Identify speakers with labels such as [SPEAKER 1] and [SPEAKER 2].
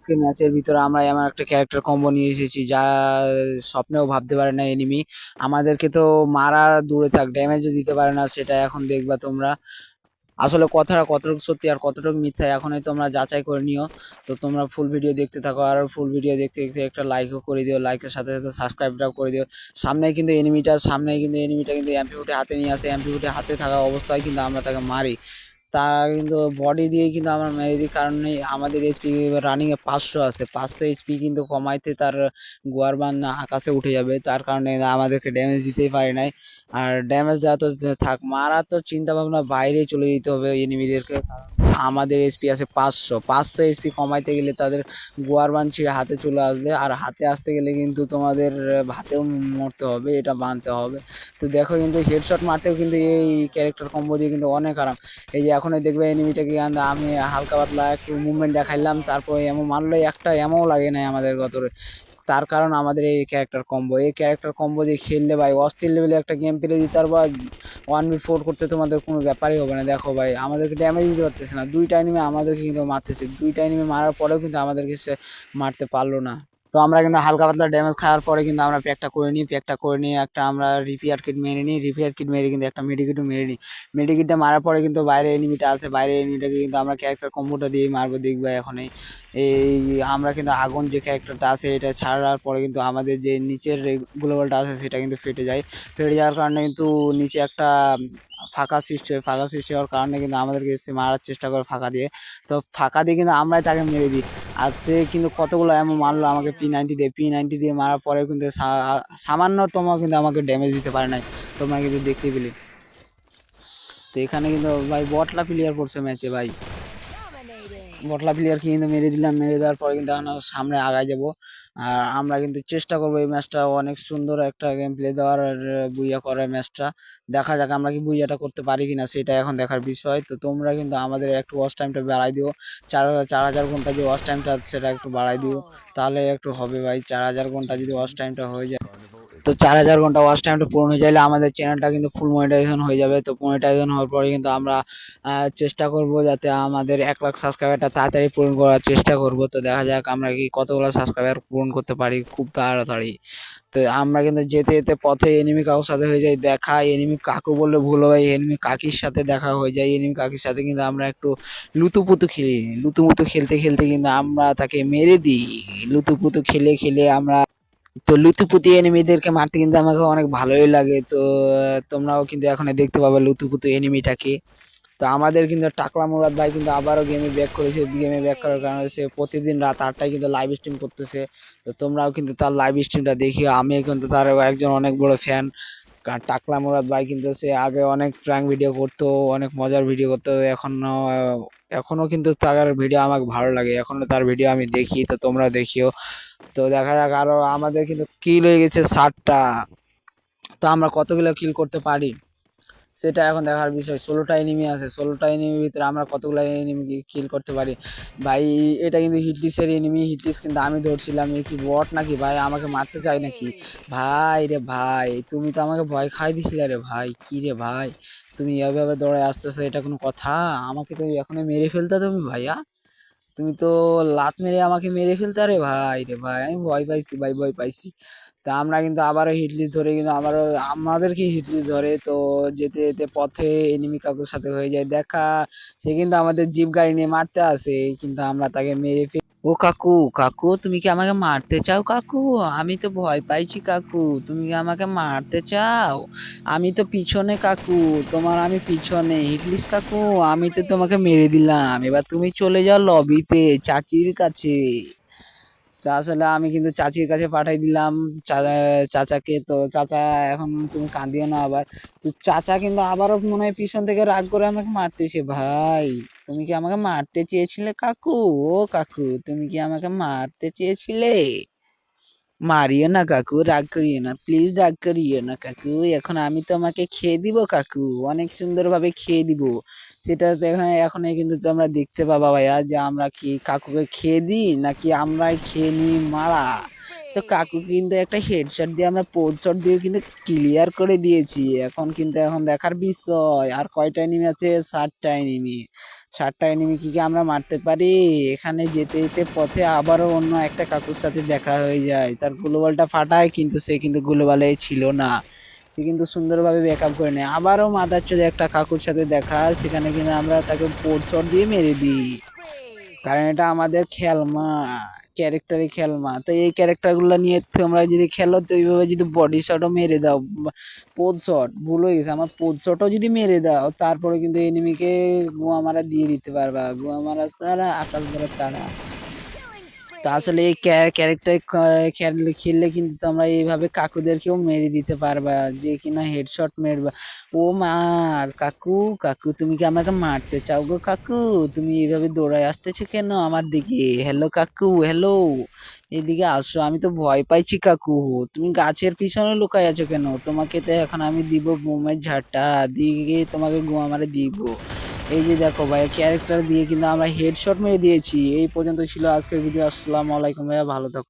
[SPEAKER 1] আজকে ম্যাচের ভিতরে আমরা এমন একটা ক্যারেক্টার কম্বো নিয়ে এসেছি যা স্বপ্নেও ভাবতে পারে না এনিমি। আমাদেরকে তো মারা দূরে থাক, ড্যামেজও দিতে পারে না, সেটা এখন দেখবা তোমরা। আসলে কথাটা কতটুকু সত্যি আর কতটুকু মিথ্যা এখনই তোমরা যাচাই করে নিও। তো তোমরা ফুল ভিডিও দেখতে থাকো, আর ফুল ভিডিও দেখতে দেখতে একটা লাইকও করে দিও, লাইকের সাথে সাথে সাবস্ক্রাইবটাও করে দিও। সামনে কিন্তু এনিমিটা কিন্তু এমপি হাতে নিয়ে আসে, এমপি হাতে থাকা অবস্থায় কিন্তু আমরা তাকে মারি। তা কিন্তু বডি দিয়েই কিন্তু আমরা মেরে দিই, কারণ আমাদের এইচপি রানিংয়ে 500 আছে, 500 এইচপি কিন্তু কমাইতে তার গোয়ার বান আকাশে উঠে যাবে, তার কারণে আমাদেরকে ড্যামেজ দিতেই পারে নাই। আর ড্যামেজ দেওয়া তো থাক, মারা তো চিন্তা ভাবনা বাইরেই চলে যেতে হবে এনিমিদেরকে। আমাদের এসপি আছে 500, 500 এসপি কমাইতে গেলে তাদের গোয়ার বান ছিঁড়ে হাতে চলে আসবে, আর হাতে আসতে গেলে কিন্তু তোমাদের হাতেও মরতে হবে, এটা মানতে হবে। তো দেখো কিন্তু হেডশট মারতেও কিন্তু এই ক্যারেক্টার কম্বো দিয়ে কিন্তু অনেক আরাম। এই যে এখনই দেখবে এনিমিটাকে আমি হালকা পাতলা একটু মুভমেন্ট দেখাইলাম, তারপরে এমন মারলে একটা এমন লাগে নাই আমাদের গতরে। তার কারণ আমাদের এই ক্যারেক্টার কম্বো দিয়ে খেললে ভাই অস্থির লেভেলে একটা গেম প্লে দিতে পারবো। 1v4 করতে তোমাদের কোনো ব্যাপারই হবে না। দেখো ভাই আমাদেরকে ড্যামেজ দিতে পারতেছে না, দুইটা এনিমি আমাদেরকে কিন্তু মারতেছে, দুইটা এনিমি মারার পরেও কিন্তু আমাদেরকে সে মারতে পারলো না। তো আমরা কিন্তু হালকা পাতলা ড্যামেজ খাওয়ার পরে কিন্তু আমরা প্যাকটা করে নিয়ে একটা আমরা রিপেয়ার কিট মেরে নিই, রিপেয়ার কিট মেরে কিন্তু একটা মেডিকিটও মেরে নিই। মেডিকিটটা মারার পরে কিন্তু বাইরে এনিমিটা আছে, বাইরে এনিমিটাকে কিন্তু আমরা ক্যারেক্টার কম্বোটা দিয়ে মারবো, দেখবে এখনই। এই আমরা কিন্তু আগুন যে ক্যারেক্টারটা আছে এটা ছাড়ার পরে কিন্তু আমাদের যে নিচের গ্লোবালটা আছে সেটা কিন্তু ফেটে যায়। ফেটে যাওয়ার কারণে কিন্তু নিচে একটা ফাঁকা সৃষ্টি হয়, ফাঁকা সৃষ্টি হওয়ার কারণে কিন্তু আমাদেরকে এসে মারার চেষ্টা করে ফাঁকা দিয়ে। তো ফাঁকা দিয়ে কিন্তু আমরাই তাকে মেরে দিই। আর সে কিন্তু কতগুলো এমন মারলো আমাকে পি90 দিয়ে মারার পরেও কিন্তু সামান্যতম কিন্তু আমাকে ড্যামেজ দিতে পারে নাই, তোমরা কিন্তু দেখতেই পেলে। তো এখানে কিন্তু ভাই বটলা প্লেয়ার পড়ছে ম্যাচে ভাই, বটলা প্লেয়ারকে কিন্তু মেরে দিলাম, মেরে দেওয়ার পরে কিন্তু আমরা সামনে আগায় যাব। আর আমরা কিন্তু চেষ্টা করবো এই ম্যাচটা অনেক সুন্দর একটা গেম প্লে দেওয়ার, আর বুইয়া করার ম্যাচটা। দেখা যাক আমরা কি বুইয়াটা করতে পারি কিনা, সেটা এখন দেখার বিষয়। তো তোমরা কিন্তু আমাদের একটু ওয়াচ টাইমটা বাড়াই দিও, 4,000 ঘন্টা যে ওয়াচ টাইমটা সেটা একটু বাড়াই দিও, তাহলে একটু হবে ভাই। 4,000 ঘন্টা যদি ওয়াচ টাইমটা হয়ে যায়, তো 4,000 ঘন্টা ওয়াচ টাইমটা পূরণ হয়ে যাইলে আমাদের চ্যানেলটা কিন্তু ফুল মনিটাইজেশন হয়ে যাবে। তো মনিটাইজেশন হওয়ার পরে কিন্তু আমরা চেষ্টা করব যাতে আমাদের 1 লাখ সাবস্ক্রাইবারটা তাড়াতাড়ি পূরণ করার চেষ্টা করব। তো দেখা যাক আমরা কি কতগুলো সাবস্ক্রাইবার পূরণ করতে পারি খুব তাড়াতাড়ি। তো আমরা কিন্তু যেতে যেতে পথে এনিমি কাকুর সাথে হয়ে যায় দেখা, এনিমি কাকু বললে ভুল হয়, এনিমি কাকির সাথে দেখা হয়ে যায়। এনিমি কাকির সাথে কিন্তু আমরা একটু লুতুপুতু খেলি, লুতুপুতু খেলতে খেলতে কিন্তু আমরা তাকে মেরে দিই। লুতুপুতু খেলে খেলে আমরা, তো লুতুপুতু এনিমিদেরকে মারতে কিন্তু আমাকে অনেক ভালোই লাগে। তো তোমরাও কিন্তু এখন দেখতে পাবে লুতুপুতু এনিমিটাকে। তো আমাদের কিন্তু টাকলা মুরাদ ভাই কিন্তু আবারও গেমে ব্যাক করেছে, গেমে ব্যাক করার কারণে সে প্রতিদিন রাত 8টায় কিন্তু লাইভ স্ট্রিম করতেছে। তো তোমরাও কিন্তু তার লাইভ স্ট্রিমটা দেখিও, আমিও কিন্তু তার একজন অনেক বড় ফ্যান। টাকলা মুরাদ ভাই কিন্তু সে আগে অনেক প্র্যাঙ্ক ভিডিও করতো, অনেক মজার ভিডিও করতো, এখনো কিন্তু তার ভিডিও আমাকে ভালো লাগে, এখনো তার ভিডিও আমি দেখি। তো তোমরা দেখিও। তো দেখা যাক, আরো আমাদের কিন্তু কিল হয়ে গেছে 60টা। তো আমরা কতগুলো কিল করতে পারি সেটা এখন দেখার বিষয়। 16টা এনিমি আছে, 16টা এনিমির ভিতরে আমরা কতগুলো এনিমি কিল করতে পারি। ভাই এটা কিন্তু হিটলিসের এনিমি, হিটলিস কিন্তু আমি ধরছিলাম, এ কি বট নাকি ভাই, আমাকে মারতে চাই নাকি ভাই? রে ভাই তুমি তো আমাকে ভয় খাই দিছিলে রে ভাই, কি রে ভাই তুমি এভাবে দৌড়ায় আসতেছো, এটা কোনো কথা? আমাকে তো এখনই মেরে ফেলতে তুমি ভাইয়া, তুমি তো লাত মেরে আমাকে মেরে ফেলতে। রে ভাই, রে ভাই আমি ভয় পাইছি ভাই, ভয় পাইছি। তা আমরা কিন্তু আবারও হিটলিস্ট ধরে কিন্তু আবারও আমাদেরকে হিটলিস্ট ধরে। তো যেতে যেতে পথে এনিমি কাকুর সাথে হয়ে যায় দেখা, সে কিন্তু আমাদের জিপ গাড়ি নিয়ে মারতে আসে, কিন্তু আমরা তাকে মেরে ফেলি। ও কাকু, কাকু তুমি কি আমাকে মারতে চাও কাকু? আমি তো ভয় পাইছি কাকু, তুমি কি আমাকে মারতে চাও? আমি তো পিছনে কাকু, তোমার আমি পিছনে হিটলিস্ট কাকু, আমি তো তোমাকে মেরে দিলাম, এবার তুমি চলে যাও লবিতে চাচির কাছে। তো আসলে আমি কিন্তু চাচির কাছে পাঠাই দিলাম চাচাকে। তো চাচা এখন তুমি কাঁদিও না আবার। তো চাচা কিন্তু আবারও মনে হয় পিছন থেকে রাগ করে আমাকে মারতেছে। ভাই তুমি কি আমাকে মারতে চেয়েছিলে কাকু? ও কাকু তুমি কি আমাকে মারতে চেয়েছিলে? মারিও না কাকু, রাগ করিও না প্লিজ, রাগ করিও না কাকু, এখন আমি তোমাকে খেয়ে দিব কাকু, অনেক সুন্দরভাবে খেয়ে দিব। সেটা তো এখন কিন্তু তোমরা দেখতে পাবা ভাইয়া, যে আমরা কি কাকুকে খেয়ে দিই নাকি আমরাই খেয়ে নিই মারা। তো কাকু কিন্তু একটা হেডশট দিয়ে আমরা পোজ শট দিয়ে কিন্তু ক্লিয়ার করে দিয়েছি। এখন দেখার বিষয় আর কয়টা এনিমি আছে? 7টা এনিমি। 7টা এনিমি কি আমরা মারতে পারি? এখানে যেতে যেতে পথে আবারও অন্য একটা কাকুর সাথে দেখা হয়ে যায়। তার গ্লোবালটা ফাটায় কিন্তু সে কিন্তু গ্লোবালে ছিল না। সে কিন্তু সুন্দরভাবে ব্যাকআপ করে নেয়। আবারও মাদারচোদে একটা কাকুর সাথে দেখা, সেখানে কিন্তু আমরা তাকে পোড শট দিয়ে মেরে দিই। কারণ এটা আমাদের খেলমা, ক্যারেক্টারই খেলমা। তো এই ক্যারেক্টারগুলো নিয়ে তোমরা যদি খেলো তো এইভাবে যদি বডি শটও মেরে দাও, পোদ শট ভুল হয়ে গেছে আমার, পোদ শটও যদি মেরে দাও তারপরে কিন্তু এনিমিকে গোয়া মারা দিয়ে দিতে পারবা। গোয়া মারা ছাড়া আকাশ ধরা তারা। তো আসলে এই ক্যারেক্টার খেললে কিন্তু তোমরা এইভাবে কাকুদেরকেও মেরে দিতে পারবা, যে কিনা হেডশট মেরবা। ও মা, কাকু কাকু তুমি কি আমাকে মারতে চাও গো কাকু? তুমি এইভাবে দৌড়ায় আসতেছো কেন আমার দিকে? হ্যালো কাকু, হ্যালো, এদিকে আসো, আমি তো ভয় পাইছি কাকু। তুমি গাছের পিছনে লুকাই আছো কেন? তোমাকে তো এখন আমি দিব বোমের ঝাঁটা দিয়ে, তোমাকে গোয়া মারে দিব। এই যে দেখো ভাই, ক্যারেক্টার দিয়ে কিন্তু আমরা হেডশট মেরে দিয়েছি। এই পর্যন্ত ছিল আজকের ভিডিও। আসসালামু আলাইকুম ভাইয়া, ভালো থাকো।